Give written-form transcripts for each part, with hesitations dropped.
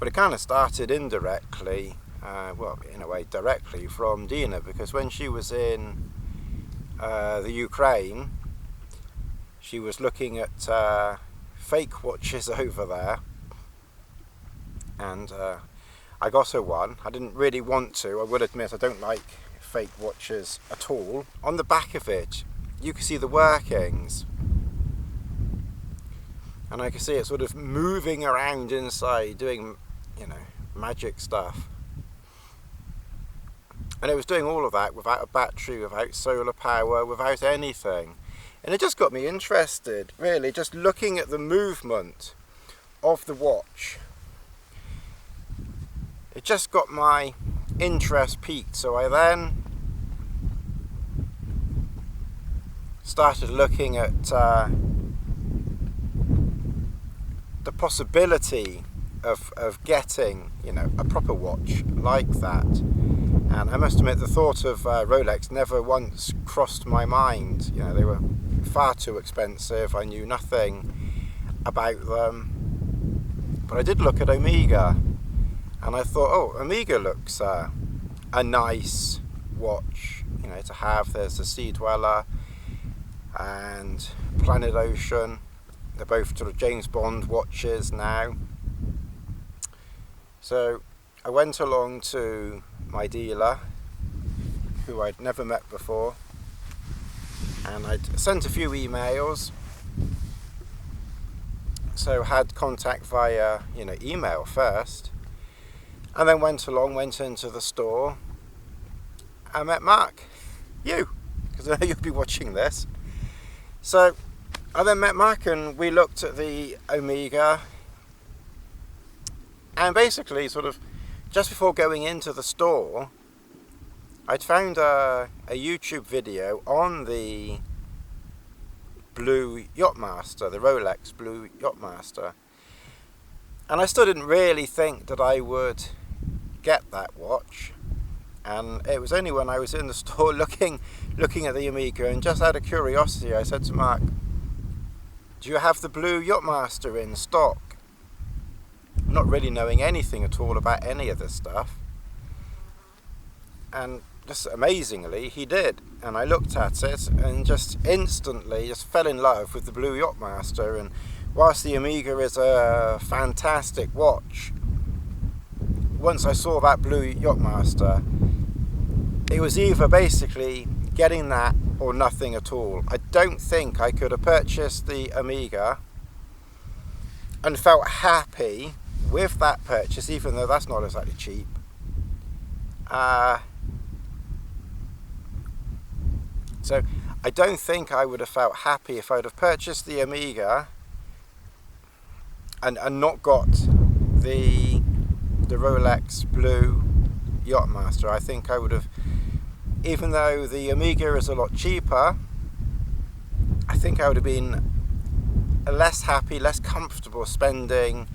But it kind of started indirectly, well, in a way directly from Dina, because when she was in the Ukraine, she was looking at fake watches over there, and I got her one. I didn't really want to, I will admit I don't like fake watches at all. On the back of it you can see the workings, and I can see it sort of moving around inside, doing, you know, magic stuff. And it was doing all of that without a battery, without solar power, without anything. And it just got me interested, really, just looking at the movement of the watch. It just got my interest piqued, so I then started looking at the possibility of getting, you know, a proper watch like that. And I must admit, the thought of Rolex never once crossed my mind. You know, they were far too expensive. I knew nothing about them. But I did look at Omega, and I thought, oh, Omega looks a nice watch, you know, to have. There's the Sea Dweller and Planet Ocean. They're both sort of James Bond watches now. So I went along to my dealer, who I'd never met before, and I'd sent a few emails, so had contact via, you know, email first, and then went into the store. I met Mark, because I know you'll be watching this. So I then met Mark, and we looked at the Omega, and basically sort of just before going into the store, I'd found a YouTube video on the blue Yacht-Master, the Rolex blue Yacht-Master, and I still didn't really think that I would get that watch. And it was only when I was in the store looking at the Omega, and just out of curiosity I said to Mark, do you have the blue Yacht-Master in stock? Not really knowing anything at all about any of this stuff. And just amazingly he did, and I looked at it and just instantly just fell in love with the blue Yacht-Master. And whilst the Omega is a fantastic watch, once I saw that blue Yacht-Master, it was either basically getting that or nothing at all. I don't think I could have purchased the Omega and felt happy with that purchase, even though that's not exactly cheap. So I don't think I would have felt happy if I'd have purchased the Omega and not got the Rolex blue Yacht-Master. I think I would have, even though the Omega is a lot cheaper, I think I would have been less happy, less comfortable spending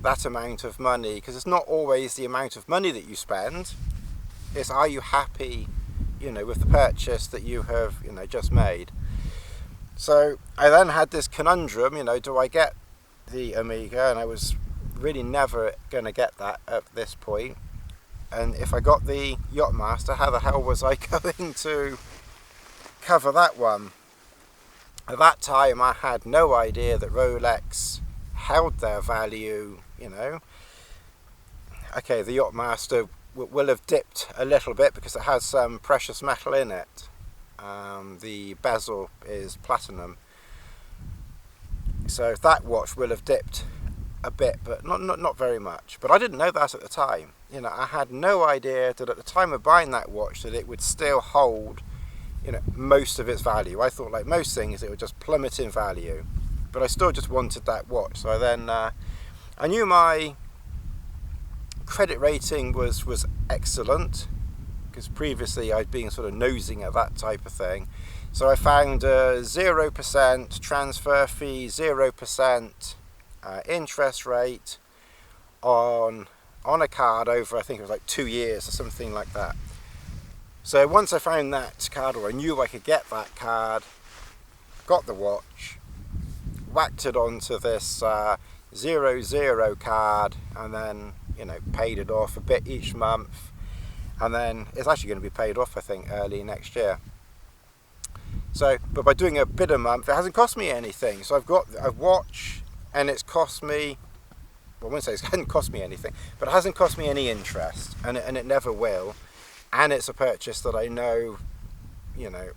that amount of money, because it's not always the amount of money that you spend, it's are you happy, you know, with the purchase that you have, you know, just made. So I then had this conundrum, you know, do I get the Omega? And I was really never going to get that at this point. And if I got the Yacht-Master, how the hell was I going to cover that one? At that time I had no idea that Rolex held their value, you know. Okay, the Yacht-Master will have dipped a little bit because it has some precious metal in it. The bezel is platinum, so that watch will have dipped a bit, but not very much. But I didn't know that at the time. You know, I had no idea that at the time of buying that watch that it would still hold, you know, most of its value. I thought, like most things, it would just plummet in value, but I still just wanted that watch. So then I knew my credit rating was excellent, because previously I'd been sort of nosing at that type of thing. So I found 0% transfer fee, 0% interest rate on a card over, I think it was like 2 years or something like that. So once I found that card, or I knew I could get that card, got the watch, whacked it onto this 00 card, and then you know, paid it off a bit each month, and then it's actually going to be paid off, I think, early next year. So, but by doing a bit a month, it hasn't cost me anything. So I've got a watch, and it's cost me, well, I wouldn't say it hasn't cost me anything, but it hasn't cost me any interest, and it never will. And it's a purchase that I know, you know,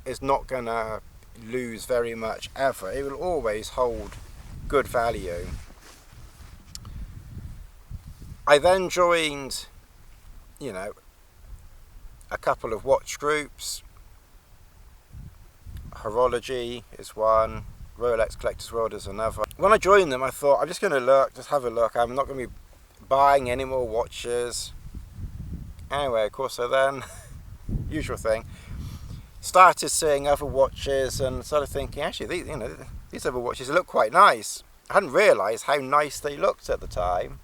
is not going to lose very much ever. It will always hold good value. I then joined, you know, a couple of watch groups. Horology is one, Rolex Collectors World is another. When I joined them, I thought, I'm just going to look, just have a look. I'm not going to be buying any more watches. Anyway, of course, I then, usual thing, started seeing other watches and started thinking, actually, these other watches look quite nice. I hadn't realised how nice they looked at the time.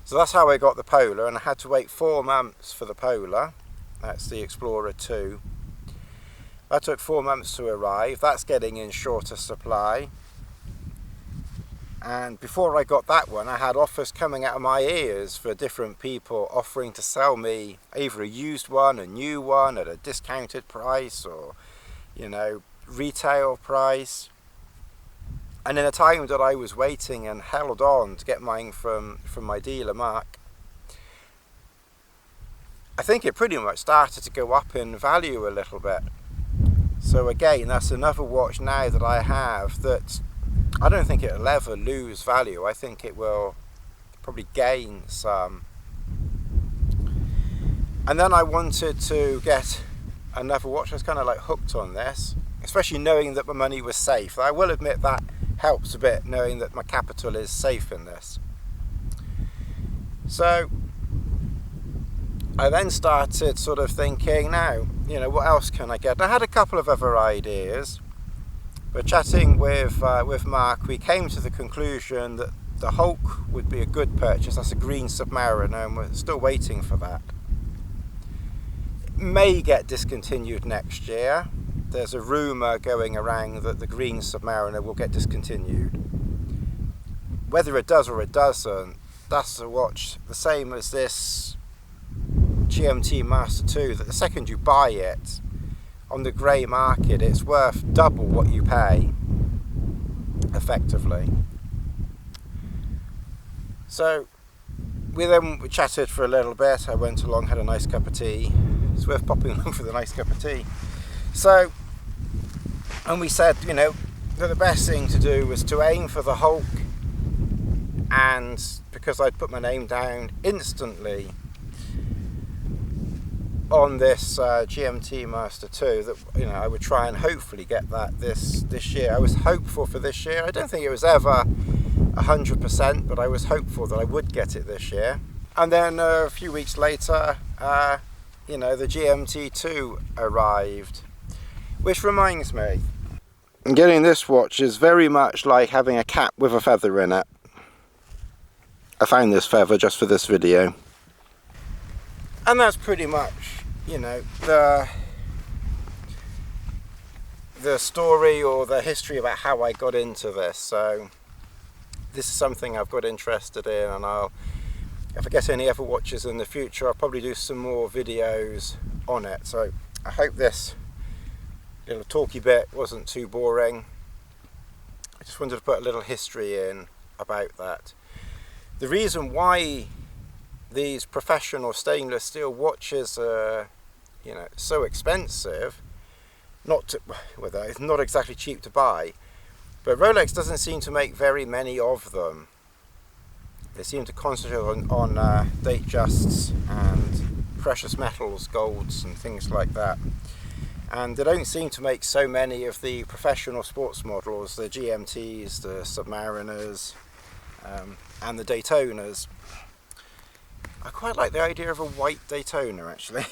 So that's how I got the Polar, and I had to wait 4 months for the Polar. That's the Explorer 2. That took 4 months to arrive. That's getting in shorter supply. And before I got that one, I had offers coming out of my ears for different people offering to sell me either a used one, a new one at a discounted price, or, you know, retail price. And in the time that I was waiting and held on to get mine from my dealer, Mark, I think it pretty much started to go up in value a little bit. So again, that's another watch now that I have that I don't think it'll ever lose value. I think it will probably gain some. And then I wanted to get another watch. I was kind of like hooked on this, especially knowing that my money was safe. I will admit that helps a bit, knowing that my capital is safe in this. So I then started sort of thinking, now, you know, what else can I get? And I had a couple of other ideas, but chatting with Mark, we came to the conclusion that the Hulk would be a good purchase. That's a green Submariner, and we're still waiting for that. It may get discontinued next year. There's a rumour going around that the green Submariner will get discontinued. Whether it does or it doesn't, that's a watch the same as this Yacht-Master 2, that the second you buy it on the grey market, it's worth double what you pay, effectively. So we chatted for a little bit. I went along, had a nice cup of tea. It's worth popping along for the nice cup of tea. So, and we said, you know, that the best thing to do was to aim for the Hulk, and because I'd put my name down instantly on this Yacht-Master 2, that, you know, I would try and hopefully get that this year. I was hopeful for this year. I don't think it was ever 100%, but I was hopeful that I would get it this year. And then a few weeks later, you know, the GMT2 arrived, which reminds me, getting this watch is very much like having a cap with a feather in it. I found this feather just for this video. And that's pretty much, you know, the story or the history about how I got into this. So this is something I've got interested in, and if I get any other watches in the future, I'll probably do some more videos on it. So I hope this little talky bit wasn't too boring. I just wanted to put a little history in about that. The reason why these professional stainless steel watches are, you know, so expensive, it's not exactly cheap to buy, but Rolex doesn't seem to make very many of them. They seem to concentrate on Datejusts and precious metals, golds and things like that. And they don't seem to make so many of the professional sports models, the GMTs, the Submariners, and the Daytonas. I quite like the idea of a white Daytona, actually.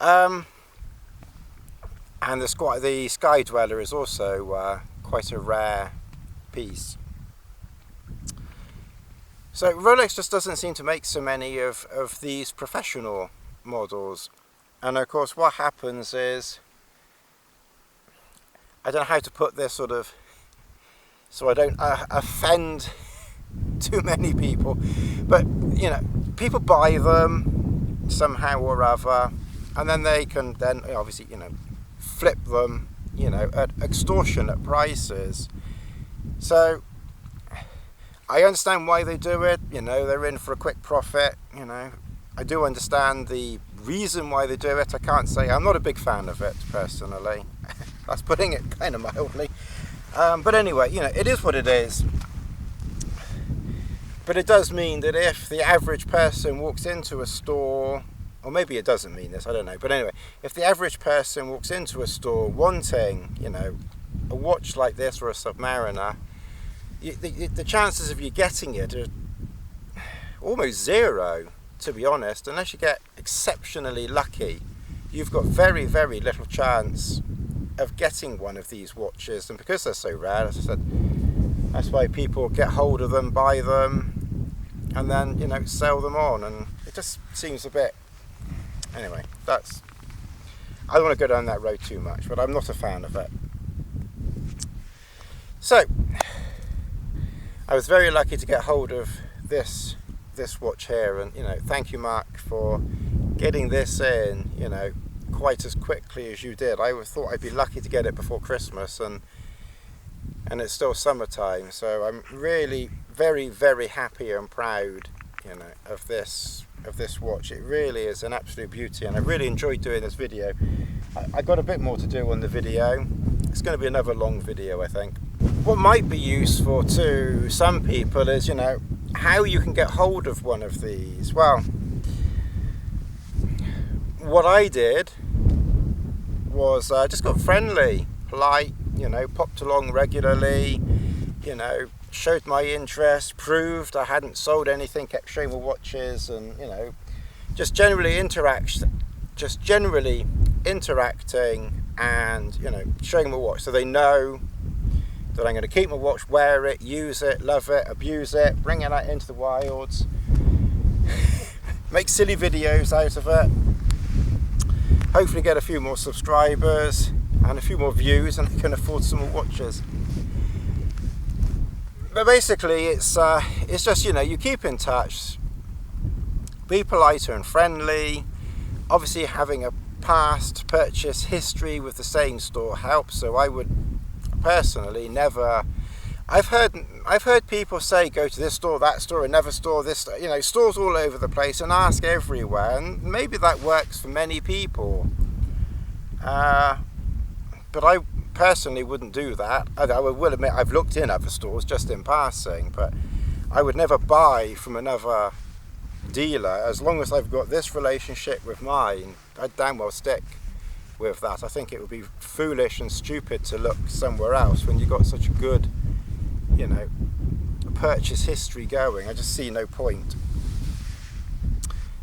And the Sky Dweller is also quite a rare piece. So Rolex just doesn't seem to make so many of these professional models. And of course what happens is, I don't know how to put this sort of, so I don't offend too many people, but you know, people buy them somehow or other, and then they can then obviously, you know, flip them, you know, at extortionate prices. So I understand why they do it, you know, they're in for a quick profit, you know. I do understand the reason why they do it. I can't say, I'm not a big fan of it personally. That's putting it kind of mildly. But anyway, you know, it is what it is. But it does mean that if the average person walks into a store, or maybe it doesn't mean this, I don't know. But anyway, if the average person walks into a store wanting, you know, a watch like this or a Submariner, the chances of you getting it are almost zero, to be honest, unless you get exceptionally lucky. You've got very, very little chance of getting one of these watches, and because they're so rare, as I said, that's why people get hold of them, buy them, and then, you know, sell them on, and it just seems a bit, anyway, that's, I don't want to go down that road too much, but I'm not a fan of it. So I was very lucky to get hold of this watch here, and you know, thank you, Mark, for getting this in, you know, quite as quickly as you did. I thought I'd be lucky to get it before Christmas, and it's still summertime, so I'm really very, very happy and proud, you know, of this watch. It really is an absolute beauty, and I really enjoyed doing this video. I got a bit more to do on the video. It's going to be another long video, I think. What might be useful to some people is, you know, how you can get hold of one of these. Well, what I did was just got friendly, polite, you know, popped along regularly, you know, showed my interest, proved I hadn't sold anything, kept showing my watches, and you know, just generally interacting, and you know, showing my watch so they know that I'm going to keep my watch, wear it, use it, love it, abuse it, bring it out into the wilds, make silly videos out of it, hopefully get a few more subscribers and a few more views, and I can afford some more watches. But basically it's just, you know, you keep in touch, be polite and friendly. Obviously having a past purchase history with the same store helps, so I would personally never, I've heard people say go to this store, that store, another store, this, you know, stores all over the place, and ask everywhere, and maybe that works for many people, but I personally wouldn't do that. I will admit I've looked in other stores just in passing, but I would never buy from another dealer. As long as I've got this relationship with mine, I'd damn well stick with that. I think it would be foolish and stupid to look somewhere else when you've got such a good, you know, purchase history going. I just see no point.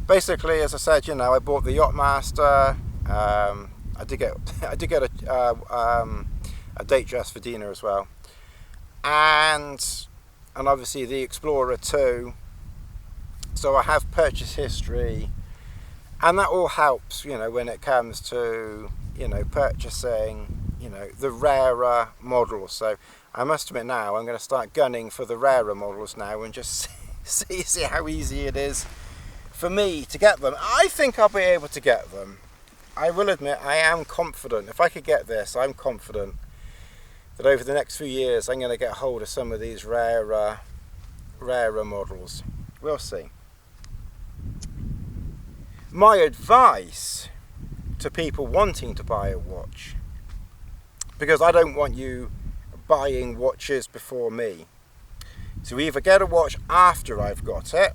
Basically, as I said, you know, I bought the Yacht-Master. I did get a date dress for Dina as well, and obviously the Explorer 2. So I have purchase history, and that all helps, you know, when it comes to, you know, purchasing, you know, the rarer models. So I must admit now I'm going to start gunning for the rarer models now, and just see how easy it is for me to get them. I think I'll be able to get them. I will admit I am confident. If I could get this, I'm confident that over the next few years I'm going to get hold of some of these rarer models. We'll see. My advice to people wanting to buy a watch, because I don't want you buying watches before me, so either get a watch after I've got it,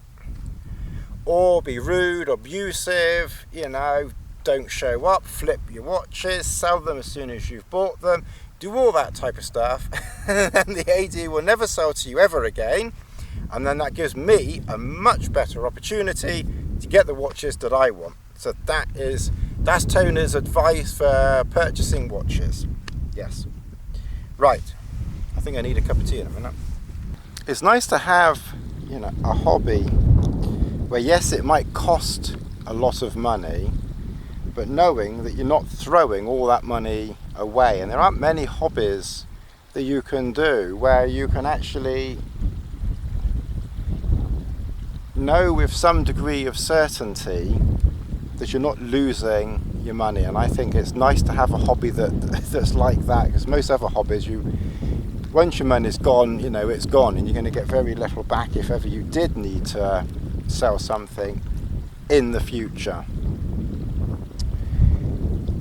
or be rude, abusive, you know, don't show up, flip your watches, sell them as soon as you've bought them, do all that type of stuff, and the AD will never sell to you ever again, and then that gives me a much better opportunity to get the watches that I want. So that's Tony's advice for purchasing watches. Yes. Right. I think I need a cup of tea in a minute. It's nice to have, you know, a hobby where, yes, it might cost a lot of money, but knowing that you're not throwing all that money away. And there aren't many hobbies that you can do where you can actually know with some degree of certainty that you're not losing your money. And I think it's nice to have a hobby that's like that, because most other hobbies, once your money's gone, you know, it's gone, and you're going to get very little back if ever you did need to sell something in the future.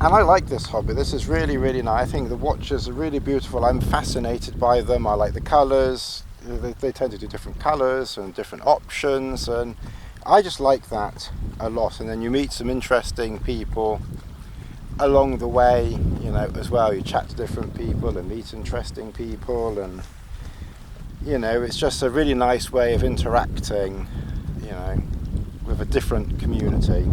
And I like this hobby. This is really, really nice. I think the watches are really beautiful. I'm fascinated by them. I like the colours. They tend to do different colours and different options, and I just like that a lot. And then you meet some interesting people along the way, you know, as well. You chat to different people and meet interesting people, and you know, it's just a really nice way of interacting, you know, with a different community.